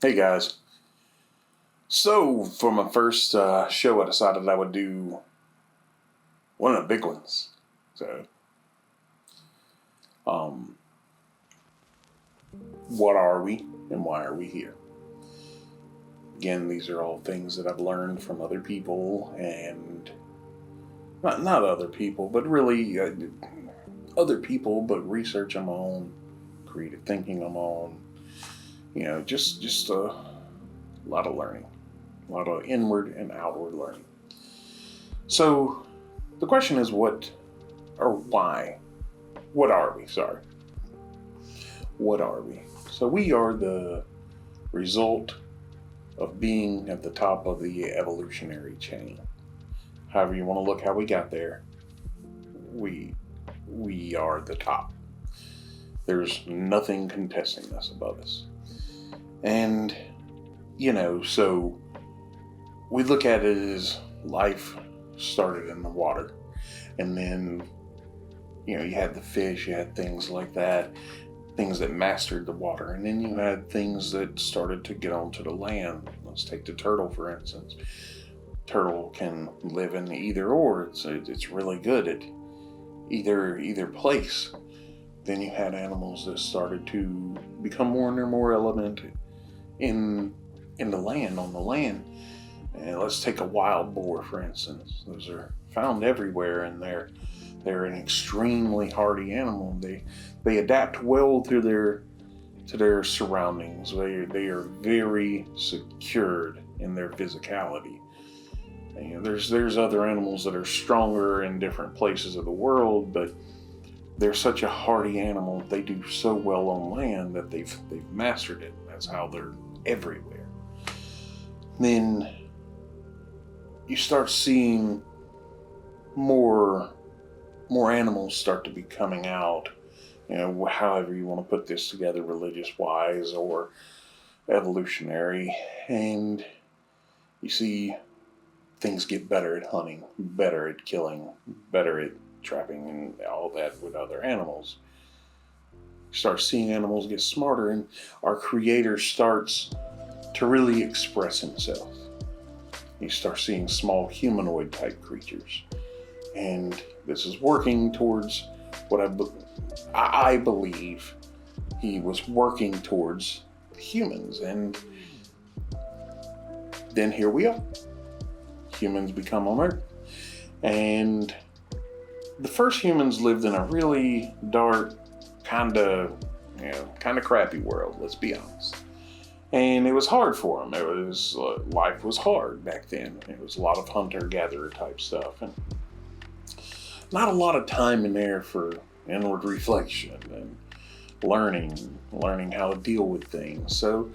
Hey guys. So for my first show, I decided I would do one of the big ones. So, um, what are we and why are we here? Again, these are all things that I've learned from other people, and not other people, but really other people, but research on my own, creative thinking on my own. Just a lot of learning, a lot of inward and outward learning. So the question is what or why? What are we? Sorry. What are we? So we are the result of being at the top of the evolutionary chain. However you want to look how we got there, we are the top. There's nothing contesting us above us. And so we look at it as life started in the water. And then, you had the fish, you had things like that, things that mastered the water. And then you had things that started to get onto the land. Let's take the turtle, for instance. Turtle can live in either or. It's really good at either place. Then you had animals that started to become more and more element in the land, on the land. And let's take a wild boar, for instance. Those are found everywhere, and they're an extremely hardy animal. They adapt well to their surroundings. They are very secured in their physicality. And there's other animals that are stronger in different places of the world, but they're such a hardy animal. They do so well on land that they've mastered it. That's how they're everywhere. Then you start seeing more animals start to be coming out, however you want to put this together, religious wise or evolutionary, and you see things get better at hunting, better at killing, better at trapping, and all that with other animals. You start seeing animals get smarter, and our creator starts to really express himself. You start seeing small humanoid type creatures. And this is working towards what I believe he was working towards humans. And then here we are. Humans become on Earth. And the first humans lived in a really dark, kind of crappy world, let's be honest. And it was hard for them. Life was hard back then. It was a lot of hunter-gatherer type stuff, and not a lot of time in there for inward reflection and learning how to deal with things. So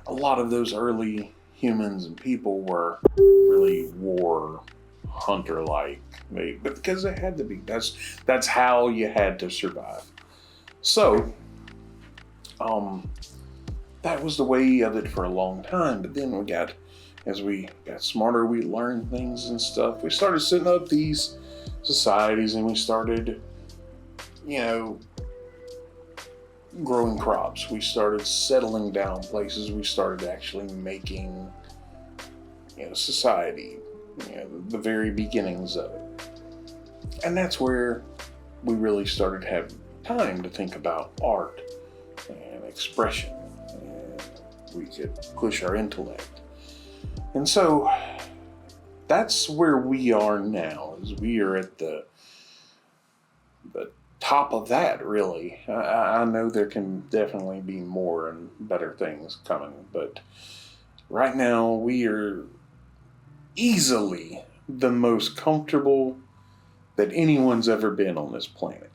a lot of those early humans and people were really war hunter-like, but because they had to be. That's how you had to survive. So, that was the way of it for a long time. But then as we got smarter, we learned things and stuff. We started setting up these societies, and we started, growing crops. We started settling down places. We started actually making, society, the very beginnings of it. And that's where we really started to have time to think about art and expression. And we could push our intellect. And so that's where we are now, is we are at the top of that, really. I know there can definitely be more and better things coming, but right now we are easily the most comfortable that anyone's ever been on this planet.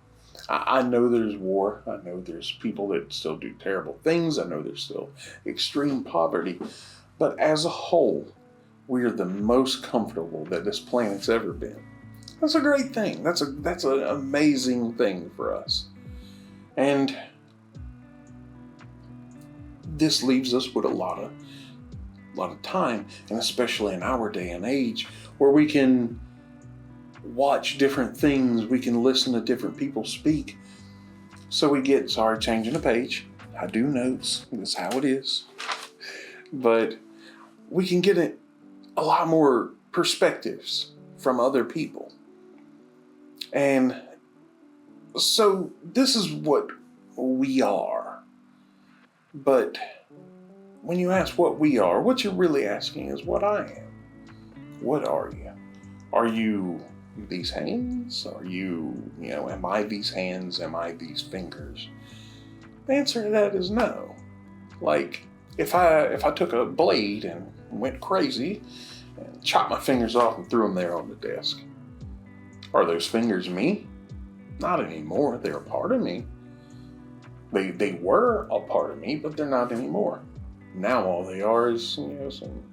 I know there's war. I know there's people that still do terrible things. I know there's still extreme poverty. But as a whole, we are the most comfortable that this planet's ever been. That's a great thing. That's an amazing thing for us. And this leaves us with a lot of time, and especially in our day and age, where we can watch different things, we can listen to different people speak. So we get, changing the page. I do notes. That's how it is. but we can get a lot more perspectives from other people. And so this is what we are. But when you ask what we are, what you're really asking is what I am. What are you? Are you these hands? Are you, am I these hands? Am I these fingers? The answer to that is no. Like, if I took a blade and went crazy and chopped my fingers off and threw them there on the desk, are those fingers me? Not anymore. They're a part of me. They were a part of me, but they're not anymore. Now all they are is, some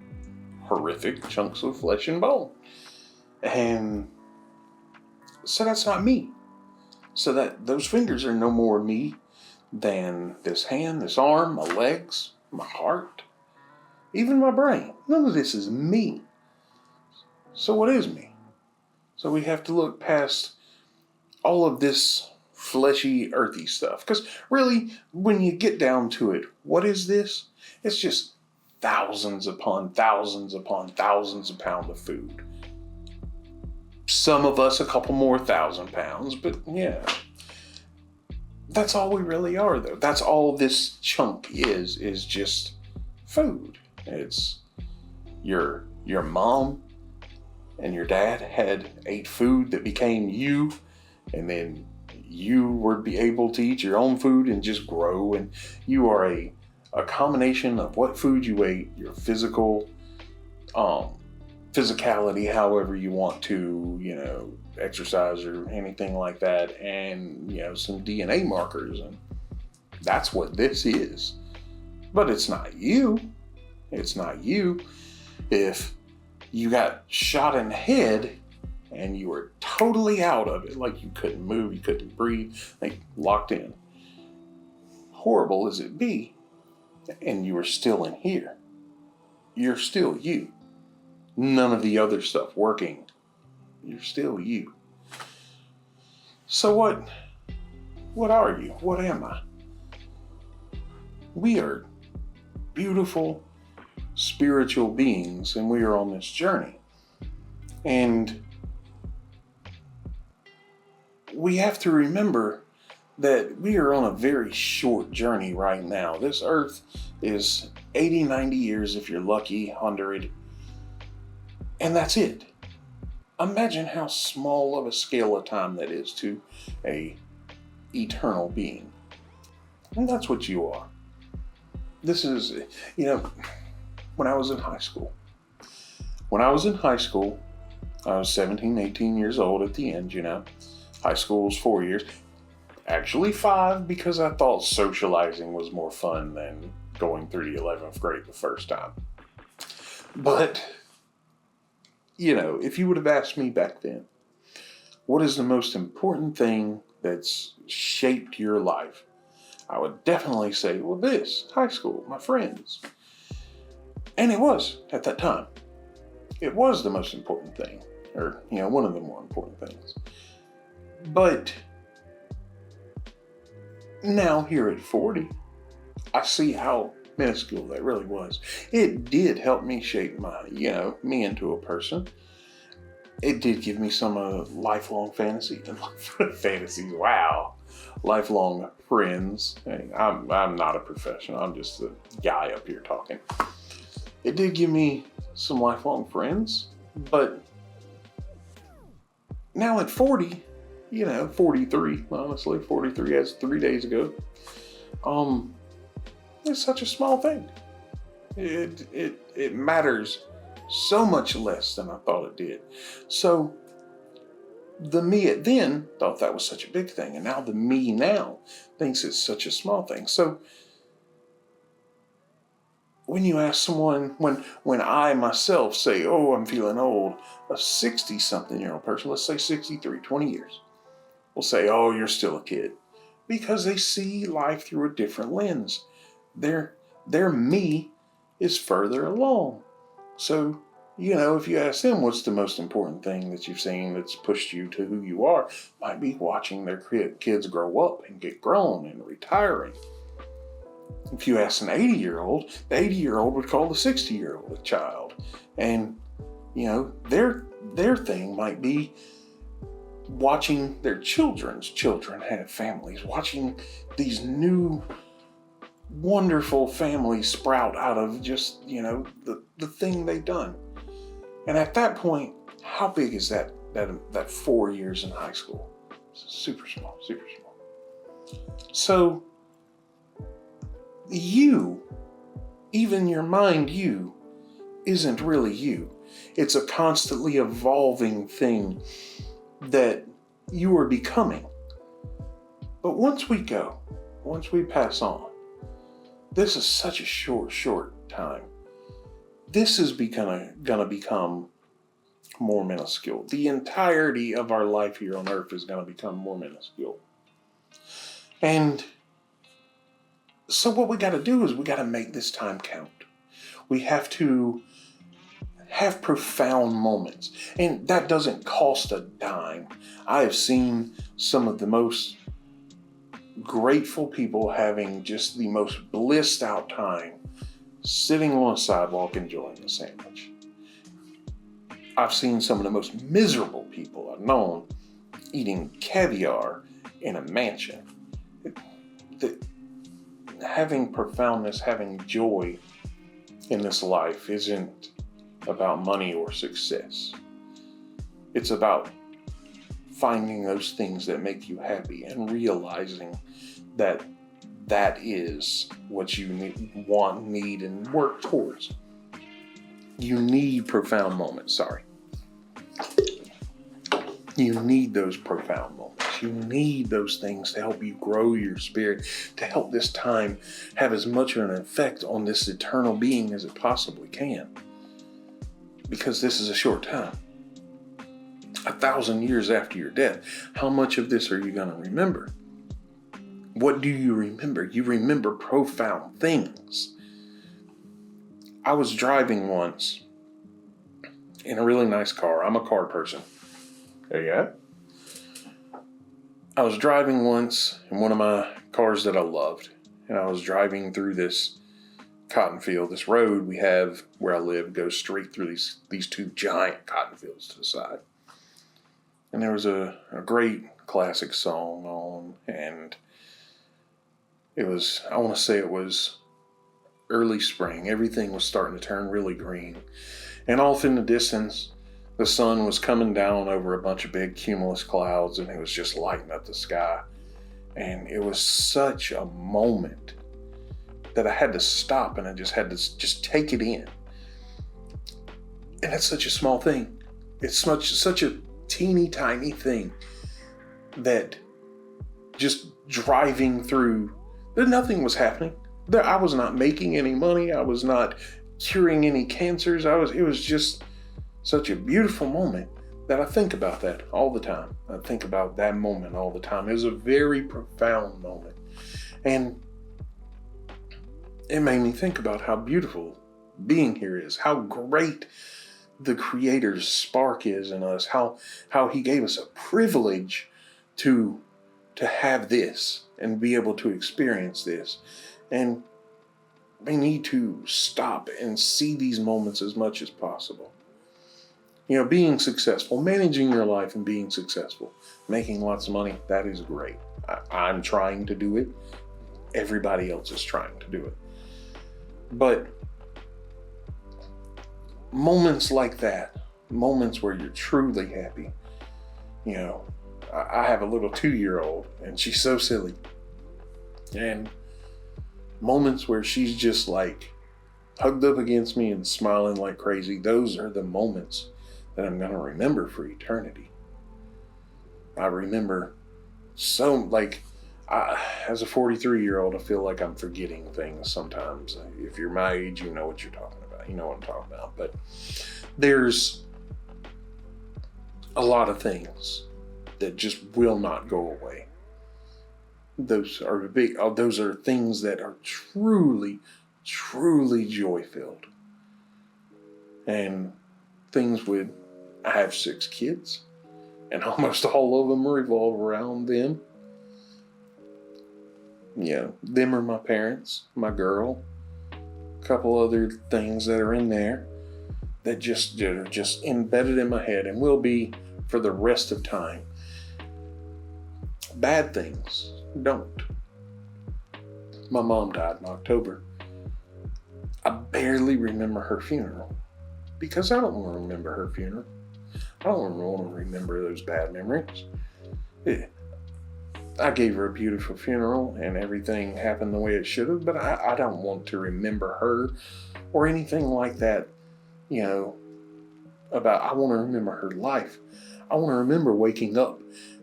horrific chunks of flesh and bone. And so that's not me. So that those fingers are no more me than this hand, this arm, my legs, my heart, even my brain. None of this is me. So what is me? So we have to look past all of this fleshy, earthy stuff. Because really, when you get down to it, what is this? It's just thousands upon thousands upon thousands of pounds of food. Some of us a couple more 1,000 pounds, but yeah. That's all we really are, though. That's all this chunk is just food. It's your mom and your dad ate food that became you, and then you would be able to eat your own food and just grow, and you are a combination of what food you ate, your physical physicality, however you want to, exercise or anything like that, and, some DNA markers, and that's what this is. But it's not you. It's not you. If you got shot in the head and you were totally out of it, like you couldn't move, you couldn't breathe, like locked in, horrible as it be, and you were still in here, you're still you. None of the other stuff working. You're still you. So what are you? What am I? We are beautiful spiritual beings, and we are on this journey. And we have to remember that we are on a very short journey right now. This earth is 80, 90 years if you're lucky, 100. And that's it. Imagine how small of a scale of time that is to a eternal being. And that's what you are. This is, when I was in high school. I was 17, 18 years old at the end, High school was 4 years. Actually 5, because I thought socializing was more fun than going through the 11th grade the first time. But if you would have asked me back then, what is the most important thing that's shaped your life? I would definitely say, this, high school, my friends. And it was, at that time. It was the most important thing, or, one of the more important things. But now here at 40, I see how minuscule that really was. It did help me shape me into a person. It did give me some lifelong fantasies. Wow. Lifelong friends. Hey, I'm not a professional. I'm just a guy up here talking. It did give me some lifelong friends, but now at 40, 43, honestly, 43 as 3 days ago, it's such a small thing. It matters so much less than I thought it did. So the me at then thought that was such a big thing, and now the me now thinks it's such a small thing. So when you ask someone, when I myself say, oh, I'm feeling old, a 60-something-year-old person, let's say 63, 20 years, will say, oh, you're still a kid, because they see life through a different lens. Their me is further along. So, if you ask them what's the most important thing that you've seen that's pushed you to who you are, might be watching their kids grow up and get grown and retiring. If you ask an 80-year-old, the 80-year-old would call the 60-year-old a child. And, their thing might be watching their children's children have families, watching these new wonderful families sprout out of just, the thing they've done. And at that point, how big is that 4 years in high school? It's super small, super small. So you, even your mind, you, isn't really you. It's a constantly evolving thing that you are becoming. But once we pass on, this is such a short time. This is gonna become more minuscule. The entirety of our life here on earth is gonna become more minuscule. And so what we gotta do is we gotta make this time count. We have to have profound moments. And that doesn't cost a dime. I have seen some of the most grateful people having just the most blissed out time sitting on a sidewalk enjoying a sandwich. I've seen some of the most miserable people I've known eating caviar in a mansion. Having profoundness, having joy in this life isn't about money or success. It's about finding those things that make you happy and realizing that is what you need, and work towards. You need profound moments, You need those profound moments. You need those things to help you grow your spirit, to help this time have as much of an effect on this eternal being as it possibly can. Because this is a short time. 1,000 years after your death, how much of this are you going to remember? What do you remember? You remember profound things. I was driving once in a really nice car. I'm a car person. There you go. I was driving once in one of my cars that I loved, and I was driving through this cotton field. This road we have where I live goes straight through these two giant cotton fields to the side. And there was a great classic song on, and it was early spring. Everything was starting to turn really green. And off in the distance, the sun was coming down over a bunch of big cumulus clouds, and it was just lighting up the sky. And it was such a moment that I had to stop, and I just had to just take it in. And it's such a small thing. It's such a teeny tiny thing that just driving through, nothing was happening. I was not making any money. I was not curing any cancers. It was just such a beautiful moment that I think about that all the time. I think about that moment all the time. It was a very profound moment. And it made me think about how beautiful being here is, how great the Creator's spark is in us, how He gave us a privilege to have this and be able to experience this. And we need to stop and see these moments as much as possible. Being successful, managing your life and being successful, making lots of money, that is great. I'm trying to do it. Everybody else is trying to do it. But moments like that, moments where you're truly happy, I have a little 2-year-old and she's so silly. And moments where she's just like hugged up against me and smiling like crazy, those are the moments that I'm going to remember for eternity. I remember as a 43-year-old, I feel like I'm forgetting things sometimes. If you're my age, you know what you're talking about. You know what I'm talking about. But there's a lot of things that just will not go away. Those are things that are truly, truly joy-filled. And things I have 6 kids, and almost all of them revolve around them. them are my parents, my girl, a couple other things that are in there that are just embedded in my head and will be for the rest of time. Bad things don't. My mom died in October. I barely remember her funeral because I don't want to remember her funeral. I don't want to remember those bad memories. I gave her a beautiful funeral and everything happened the way it should have, but I don't want to remember her or anything like that, I want to remember her life. I want to remember waking up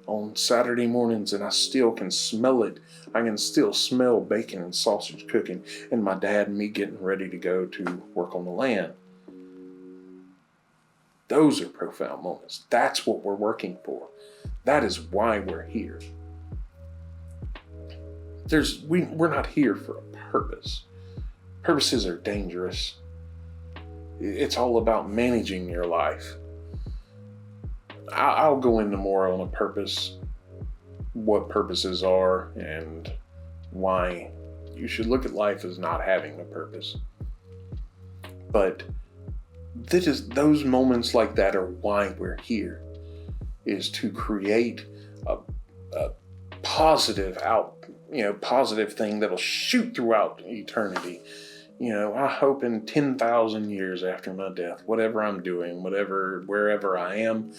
on Saturday mornings and I still can smell it. I can still smell bacon and sausage cooking and my dad and me getting ready to go to work on the land. Those are profound moments. That's what we're working for. That is why we're here. We're not here for a purpose. Purposes are dangerous. It's all about managing your life. I'll go into more on a purpose, what purposes are, and why you should look at life as not having a purpose. But those moments like that are why we're here, is to create a positive positive thing that'll shoot throughout eternity. I hope in 10,000 years after my death, whatever I'm doing, wherever I am,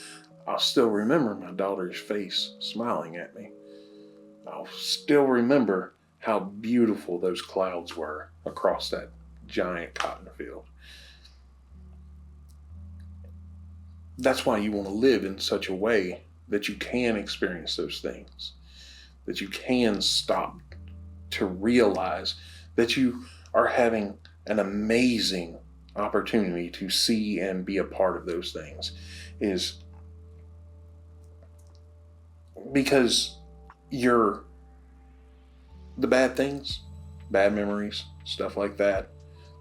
I'll still remember my daughter's face smiling at me. I'll still remember how beautiful those clouds were across that giant cotton field. That's why you want to live in such a way that you can experience those things, that you can stop to realize that you are having an amazing opportunity to see and be a part of those things, is because the bad things, bad memories, stuff like that,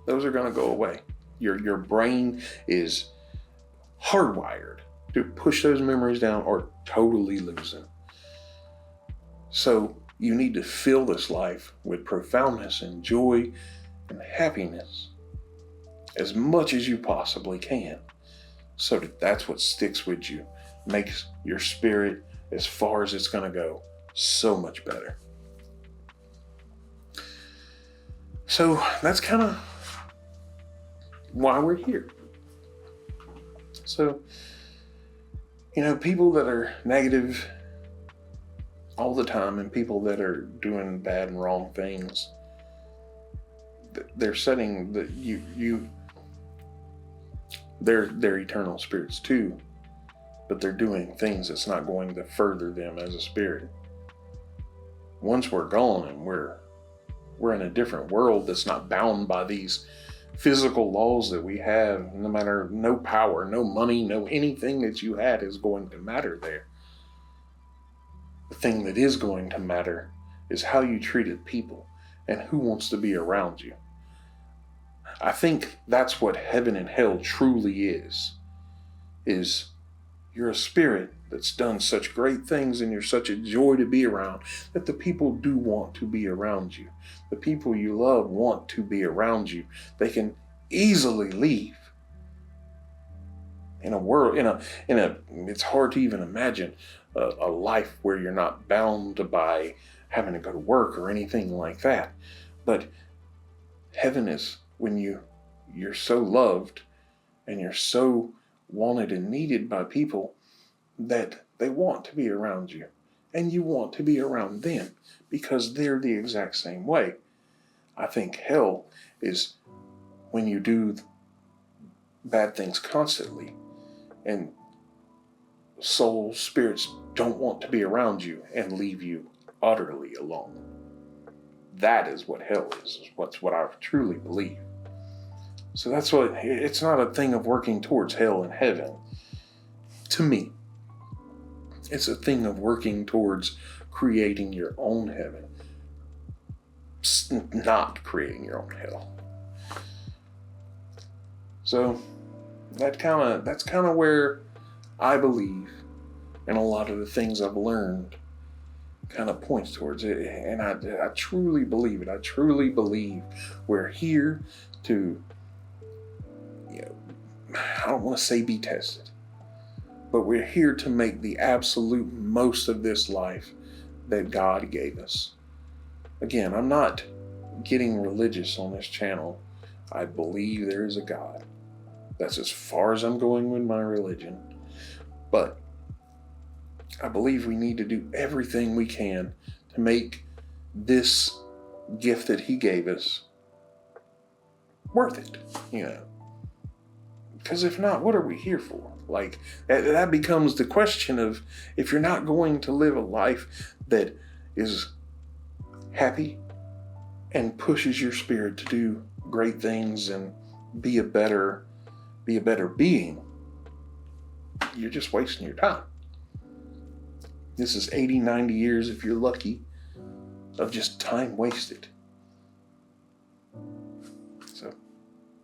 those are going to go away. Your brain is hardwired to push those memories down or totally lose them. So you need to fill this life with profoundness and joy and happiness as much as you possibly can, so that's what sticks with you, makes your spirit, as far as it's going to go, so much better. So that's kind of why we're here. So, people that are negative all the time and people that are doing bad and wrong things, they're setting they're eternal spirits too, but they're doing things that's not going to further them as a spirit. Once we're gone and we're in a different world that's not bound by these physical laws that we have, no power, no money, no anything that you had is going to matter there. The thing that is going to matter is how you treated people and who wants to be around you. I think that's what heaven and hell truly is you're a spirit that's done such great things and you're such a joy to be around that the people do want to be around you. The people you love want to be around you. They can easily leave. In a world, it's hard to even imagine a life where you're not bound by having to go to work or anything like that. But heaven is when you're so loved and you're so wanted and needed by people that they want to be around you and you want to be around them because they're the exact same way. I think hell is when you do bad things constantly and souls, spirits don't want to be around you and leave you utterly alone. That is what hell is. What's what I truly believe. So that's what, it's not a thing of working towards hell and heaven. To me, it's a thing of working towards creating your own heaven, not creating your own hell. So that's kind of where I believe, and a lot of the things I've learned kind of points towards it. And I truly believe it. I truly believe we're here to, I don't want to say be tested, but we're here to make the absolute most of this life that God gave us. Again, I'm not getting religious on this channel. I believe there is a God. That's as far as I'm going with my religion. But I believe we need to do everything we can to make this gift that He gave us worth it, Because if not, what are we here for? Like, that becomes the question of, if you're not going to live a life that is happy and pushes your spirit to do great things and be a better being, you're just wasting your time. This is 80, 90 years, if you're lucky, of just time wasted. So,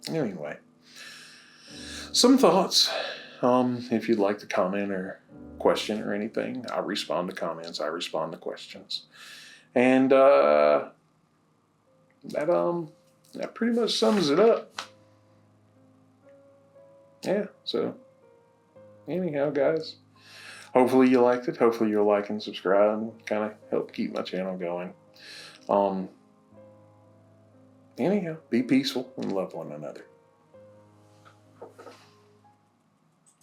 anyway, some thoughts. If you'd like to comment or question or anything, I respond to comments. I respond to questions. And that pretty much sums it up. Yeah, so anyhow, guys, hopefully you liked it. Hopefully you'll like and subscribe and kind of help keep my channel going. Anyhow, be peaceful and love one another.